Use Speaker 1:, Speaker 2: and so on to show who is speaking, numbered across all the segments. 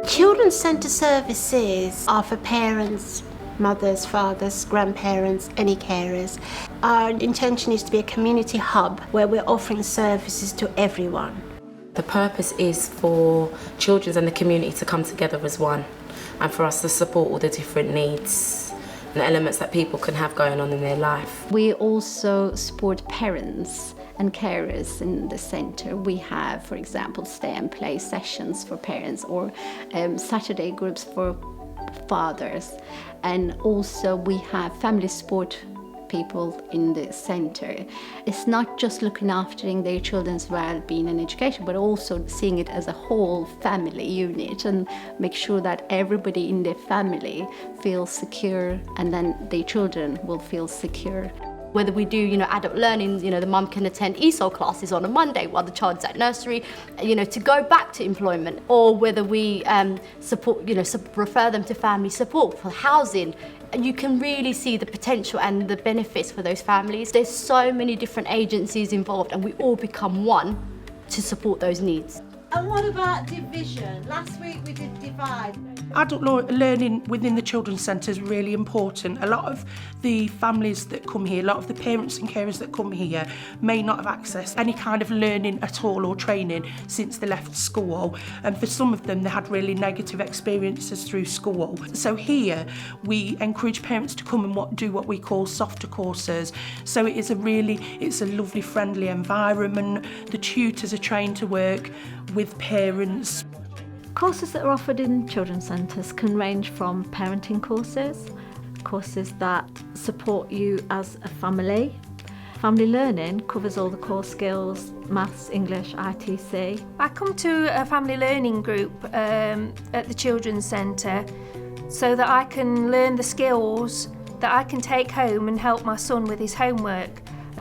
Speaker 1: Children's Centre services are for parents, mothers, fathers, grandparents, any carers. Our intention is to be a community hub where we're offering services to everyone.
Speaker 2: The purpose is for children and the community to come together as one, and for us to support all the different needs and elements that people can have going on in their life.
Speaker 3: We also support parents and carers in the centre. We have, for example, stay and play sessions for parents, or Saturday groups for fathers, and also we have family support people in the centre. It's not just looking after their children's well-being and education, but also seeing it as a whole family unit and make sure that everybody in their family feels secure, and then their children will feel secure.
Speaker 4: Whether we do, adult learning, the mum can attend ESOL classes on a Monday while the child's at nursery, to go back to employment, or whether we support, refer them to family support for housing. You can really see the potential and the benefits for those families. There's so many different agencies involved, and we all become one to support those needs.
Speaker 5: And what about division? Last week we did divide.
Speaker 6: Adult learning within the children's centre is really important. A lot of the families that come here, a lot of the parents and carers that come here may not have accessed any kind of learning at all or training since they left school. And for some of them, they had really negative experiences through school. So here, we encourage parents to come and do what we call softer courses. So it's a lovely, friendly environment. The tutors are trained to work with parents.
Speaker 7: Courses that are offered in children's centres can range from parenting courses that support you as a family. Family learning covers all the core skills, maths, English, ITC.
Speaker 8: I come to a family learning group at the children's centre so that I can learn the skills that I can take home and help my son with his homework.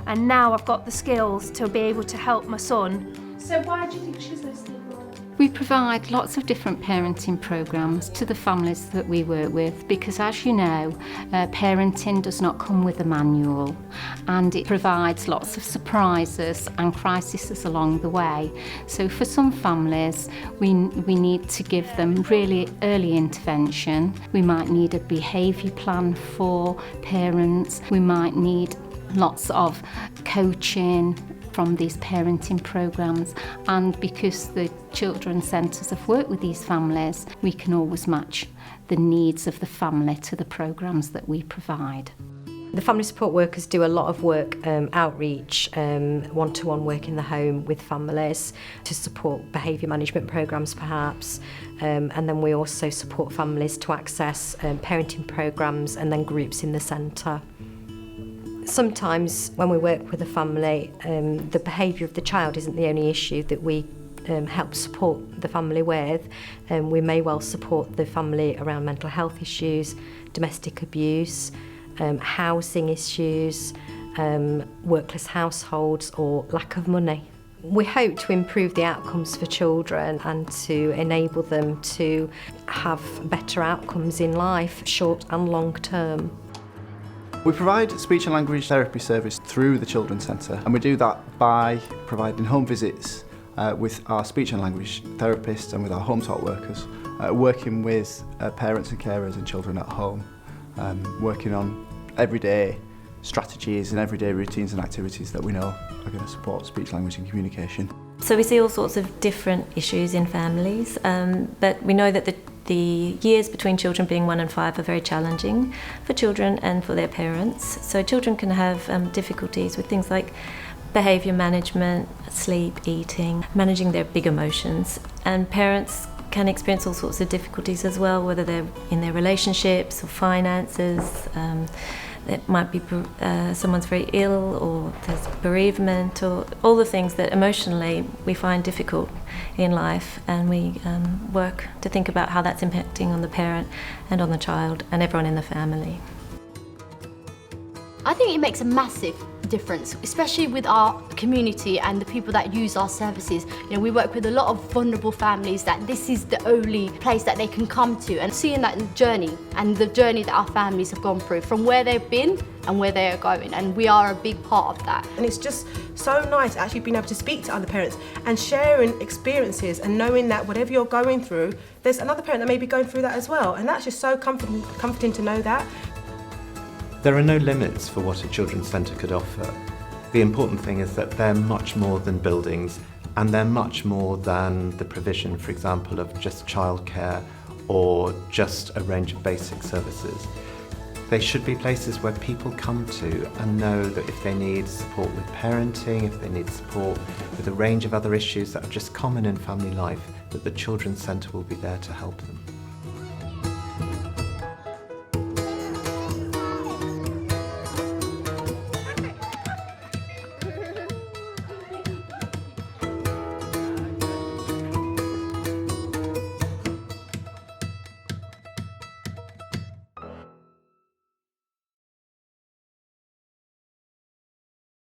Speaker 8: And now I've got the skills to be able to help my son.
Speaker 9: So why do you think she's listening?
Speaker 10: We provide lots of different parenting programmes to the families that we work with, because as you know, parenting does not come with a manual, and it provides lots of surprises and crises along the way. So for some families, we need to give them really early intervention. We might need a behaviour plan for parents. We might need lots of coaching from these parenting programmes, and because the children's centres have worked with these families, we can always match the needs of the family to the programmes that we provide.
Speaker 11: The family support workers do a lot of work, outreach, one-to-one work in the home with families to support behaviour management programmes perhaps, and then we also support families to access parenting programmes and then groups in the centre. Sometimes when we work with a family, the behaviour of the child isn't the only issue that we help support the family with. We may well support the family around mental health issues, domestic abuse, housing issues, workless households or lack of money. We hope to improve the outcomes for children and to enable them to have better outcomes in life, short and long term.
Speaker 12: We provide speech and language therapy service through the Children's Centre, and we do that by providing home visits with our speech and language therapists and with our home talk workers, working with parents and carers and children at home, working on everyday strategies and everyday routines and activities that we know are going to support speech, language and communication.
Speaker 13: So we see all sorts of different issues in families, but we know that the years between children being 1 and 5 are very challenging for children and for their parents. So children can have difficulties with things like behaviour management, sleep, eating, managing their big emotions. And parents can experience all sorts of difficulties as well, whether they're in their relationships or finances. It might be someone's very ill, or there's bereavement, or all the things that emotionally we find difficult in life, and we work to think about how that's impacting on the parent and on the child and everyone in the family.
Speaker 4: I think it makes a massive difference, especially with our community and the people that use our services. You know, we work with a lot of vulnerable families that this is the only place that they can come to, and seeing that journey and the journey that our families have gone through from where they've been and where they are going, and we are a big part of that.
Speaker 9: And it's just so nice actually being able to speak to other parents and sharing experiences and knowing that whatever you're going through, there's another parent that may be going through that as well, and that's just so comforting to know that.
Speaker 14: There are no limits for what a children's centre could offer. The important thing is that they're much more than buildings, and they're much more than the provision, for example, of just childcare or just a range of basic services. They should be places where people come to and know that if they need support with parenting, if they need support with a range of other issues that are just common in family life, that the Children's Centre will be there to help them.